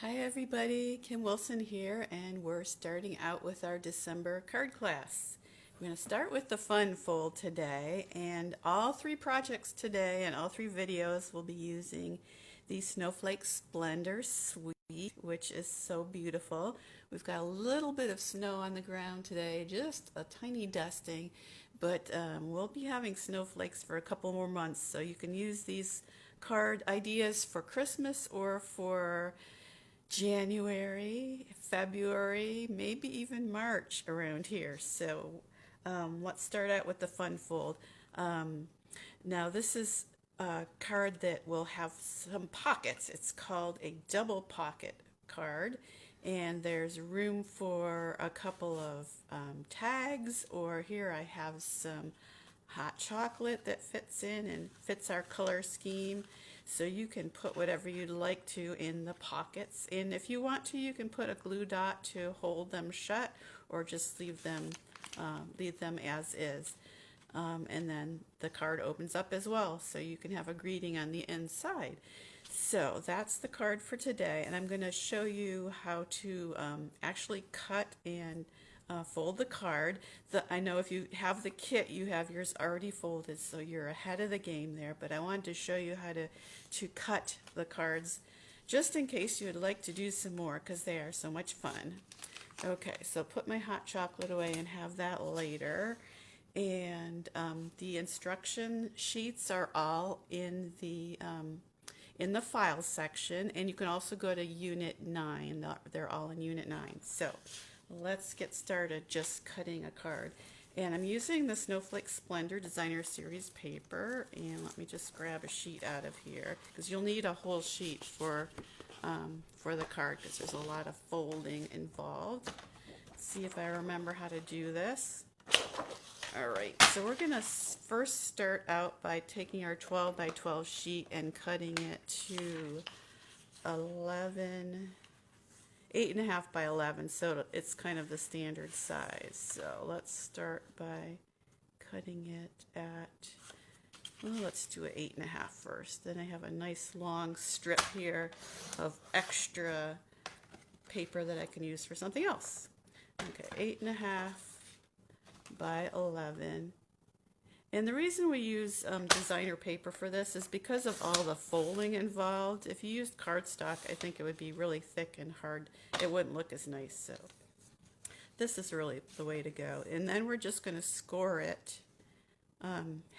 Hi everybody, Kim Wilson here, and we're starting out with our December card class. We're going to start with the fun fold today, and all three projects today and all three videos will be using the Snowflake Splendor Suite, which is so beautiful. We've got a little bit of snow on the ground today, just a tiny dusting, but we'll be having snowflakes for a couple more months, so you can use these card ideas for Christmas or for January, February, maybe even March around here. So let's start out with the fun fold. Now this is a card that will have some pockets. It's called a double pocket card, and there's room for a couple of tags, or here I have some hot chocolate that fits in and fits our color scheme. So you can put whatever you'd like to in the pockets, and if you want to, you can put a glue dot to hold them shut, or just leave them as is. And then the card opens up as well, so you can have a greeting on the inside. So that's the card for today, and I'm going to show you how to actually cut and fold the card. I know if you have the kit, you have yours already folded, so you're ahead of the game there, but I wanted to show you how to cut the cards just in case you would like to do some more, because they are so much fun. Okay, so put my hot chocolate away and have that later. And the instruction sheets are all in the file section, and you can also go to Unit 9. They're all in Unit 9. So let's get started just cutting a card. And I'm using the Snowflake Splendor Designer Series paper, and let me just grab a sheet out of here, because you'll need a whole sheet for the card, because there's a lot of folding involved. Let's see if I remember how to do this. All right, so we're going to first start out by taking our 12 by 12 sheet and cutting it to 8.5 by 11, so it's kind of the standard size. So let's start by cutting it at, well, let's do an 8.5 first. Then I have a nice long strip here of extra paper that I can use for something else. Okay, 8.5 by 11. And the reason we use designer paper for this is because of all the folding involved. If you used cardstock, I think it would be really thick and hard. It wouldn't look as nice. So this is really the way to go. And then we're just going to score it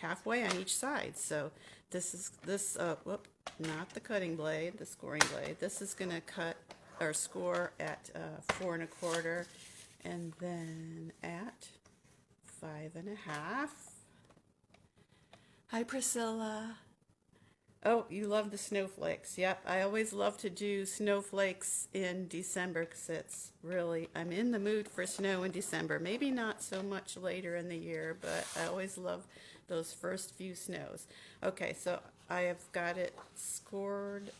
halfway on each side. So not the cutting blade, the scoring blade. This is going to cut or score at 4 1/4, and then at 5 1/2. Hi, Priscilla. Oh, you love the snowflakes. Yep, I always love to do snowflakes in December, because I'm in the mood for snow in December. Maybe not so much later in the year, but I always love those first few snows. Okay, so I have got it scored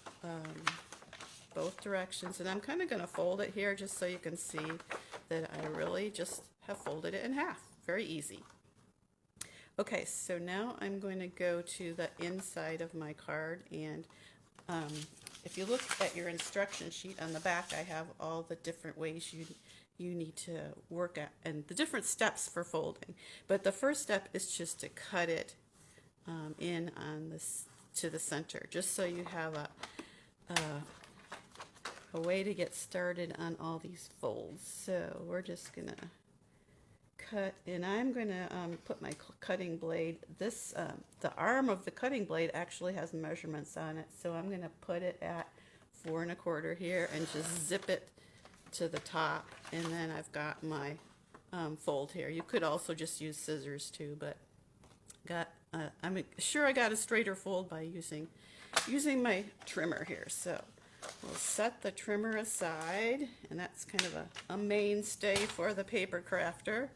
both directions, and I'm kind of going to fold it here just so you can see that I really just have folded it in half. Very easy. Okay, so now I'm going to go to the inside of my card, and if you look at your instruction sheet on the back, I have all the different ways you need to work at and the different steps for folding. But the first step is just to cut it in on this to the center, just so you have a way to get started on all these folds. So we're just gonna cut, and I'm going to put my cutting blade, the arm of the cutting blade actually has measurements on it, so I'm going to put it at 4 1/4 here and just zip it to the top, and then I've got my fold here. You could also just use scissors too, but I'm sure I got a straighter fold by using my trimmer here. So we'll set the trimmer aside, and that's kind of a mainstay for the paper crafter.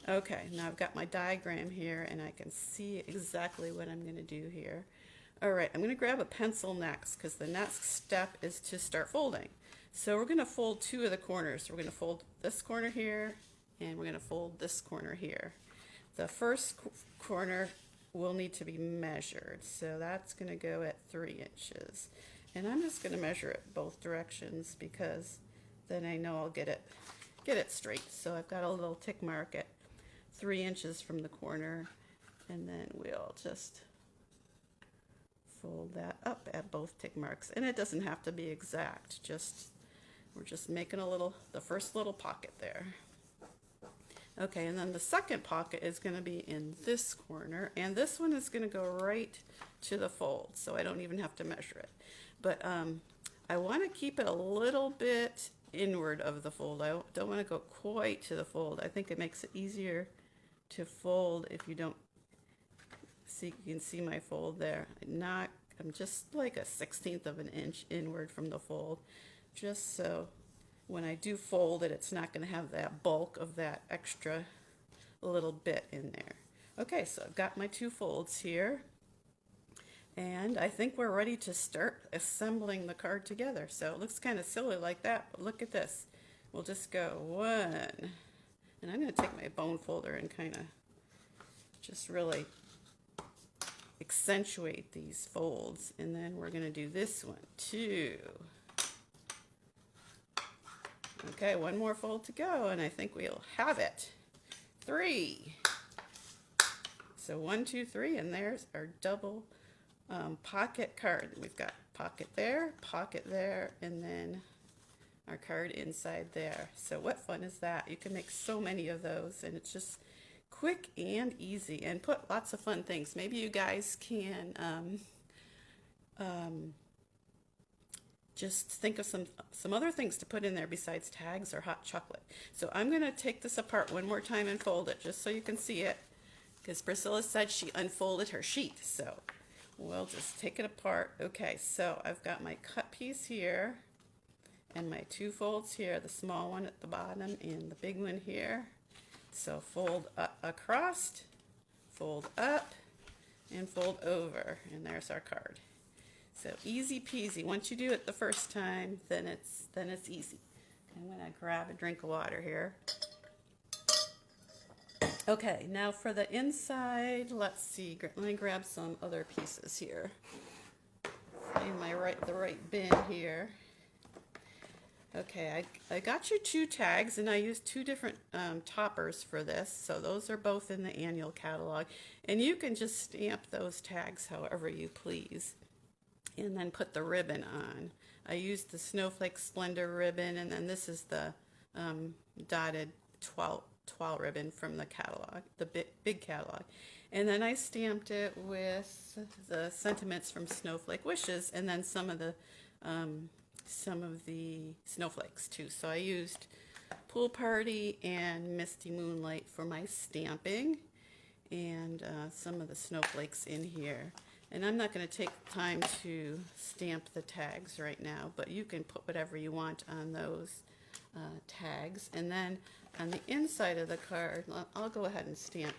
Okay, now I've got my diagram here, and I can see exactly what I'm going to do here. All right, I'm going to grab a pencil next, because the next step is to start folding. So we're going to fold 2 of the corners. So we're going to fold this corner here, and we're going to fold this corner here. The first corner will need to be measured, so that's going to go at 3 inches. And I'm just going to measure it both directions because then I know I'll get it straight. So I've got a little tick mark at 3 inches from the corner, and then we'll just fold that up at both tick marks. And it doesn't have to be exact, we're just making the first little pocket there. Okay, and then the second pocket is going to be in this corner, and this one is going to go right to the fold, so I don't even have to measure it. But I want to keep it a little bit inward of the fold. I don't want to go quite to the fold. I think it makes it easier to fold if you don't see. You can see my fold there. I'm just like a 1/16 of an inch inward from the fold, just so when I do fold it, it's not going to have that bulk of that extra little bit in there. Okay, so I've got my 2 folds here, and I think we're ready to start assembling the card together. So it looks kind of silly like that, but look at this. We'll just go 1, and I'm going to take my bone folder and kind of just really accentuate these folds, and then we're going to do this one 2. Okay, 1 more fold to go, and I think we'll have it. 3. So 1, 2, 3, and there's our double pocket card. We've got pocket there, and then our card inside there. So what fun is that? You can make so many of those, and it's just quick and easy, and put lots of fun things. Maybe you guys can just think of some other things to put in there besides tags or hot chocolate. So I'm going to take this apart one more time and fold it just so you can see it, because Priscilla said she unfolded her sheet. So we'll just take it apart. Okay, so I've got my cut piece here and my 2 folds here, the small one at the bottom and the big one here. So fold across, fold up, and fold over, and there's our card. So easy peasy. Once you do it the first time, then it's easy. I'm going to grab a drink of water here. Okay, now for the inside, let's see. Let me grab some other pieces here. Find the right bin here. Okay, I got you 2 tags, and I used 2 different toppers for this. So those are both in the annual catalog, and you can just stamp those tags however you please, and then put the ribbon on. I used the Snowflake Splendor ribbon, and then this is the dotted twirl ribbon from the catalog, the big catalog. And then I stamped it with the sentiments from Snowflake Wishes, and then some of the snowflakes too. So I used Pool Party and Misty Moonlight for my stamping, and some of the snowflakes in here. And I'm not going to take time to stamp the tags right now, but you can put whatever you want on those tags. And then on the inside of the card, I'll go ahead and stamp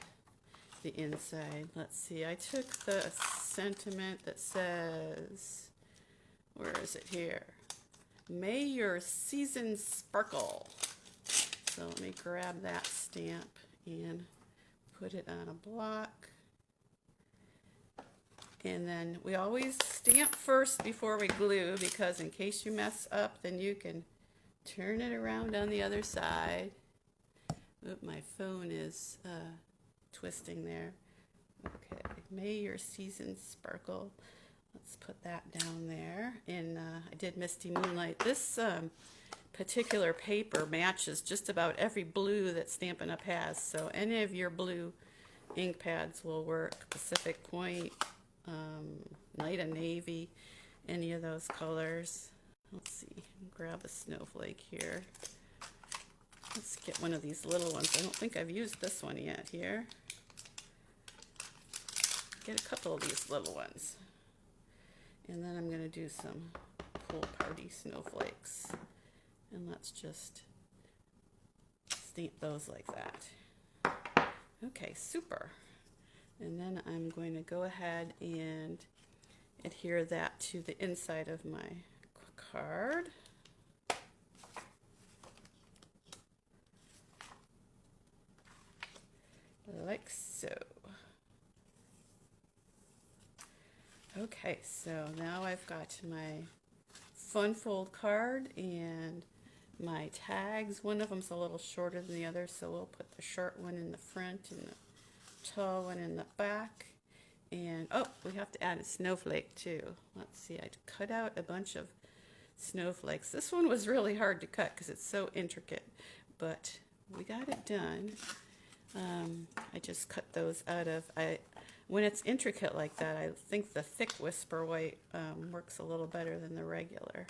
the inside. Let's see, I took the sentiment that says, where is it here? May your season sparkle. So let me grab that stamp and put it on a block. And then we always stamp first before we glue, because in case you mess up, then you can turn it around on the other side. Oop, my phone is twisting there. Okay, may your season sparkle. Let's put that down there. And I did Misty Moonlight. This particular paper matches just about every blue that Stampin' Up! Has. So any of your blue ink pads will work. Pacific Point, Night and Navy, any of those colors. Let's see, grab a snowflake here. Let's get one of these little ones. I don't think I've used this one yet here. Get a couple of these little ones. And then I'm going to do some Pool Party snowflakes. And let's just stamp those like that. Okay, super. And then I'm going to go ahead and adhere that to the inside of my card. Like so. Okay, so now I've got my fun fold card and my tags. One of them's a little shorter than the other, so we'll put the short one in the front and the tall one in the back. And oh, we have to add a snowflake too. Let's see, I cut out a bunch of snowflakes. This one was really hard to cut because it's so intricate, but we got it done. I just cut those out of, when it's intricate like that, I think the thick Whisper White works a little better than the regular.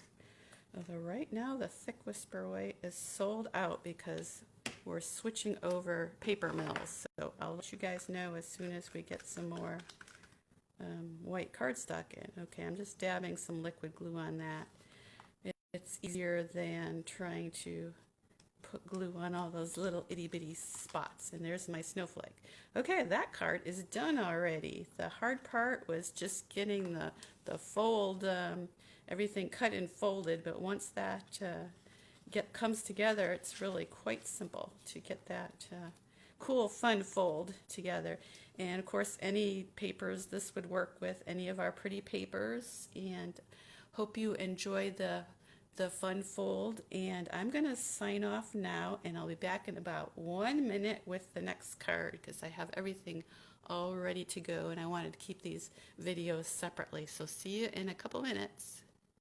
Although right now the thick Whisper White is sold out because we're switching over paper mills. So I'll let you guys know as soon as we get some more white cardstock in. Okay, I'm just dabbing some liquid glue on that. It's easier than trying to put glue on all those little itty bitty spots. And there's my snowflake. Okay, that card is done already. The hard part was just getting the fold, everything cut and folded, but once that comes together, it's really quite simple to get that cool fun fold together. And of course, any papers this would work with, any of our pretty papers. And hope you enjoy the fun fold, and I'm gonna sign off now, and I'll be back in about 1 minute with the next card because I have everything all ready to go, and I wanted to keep these videos separately. So see you in a couple minutes.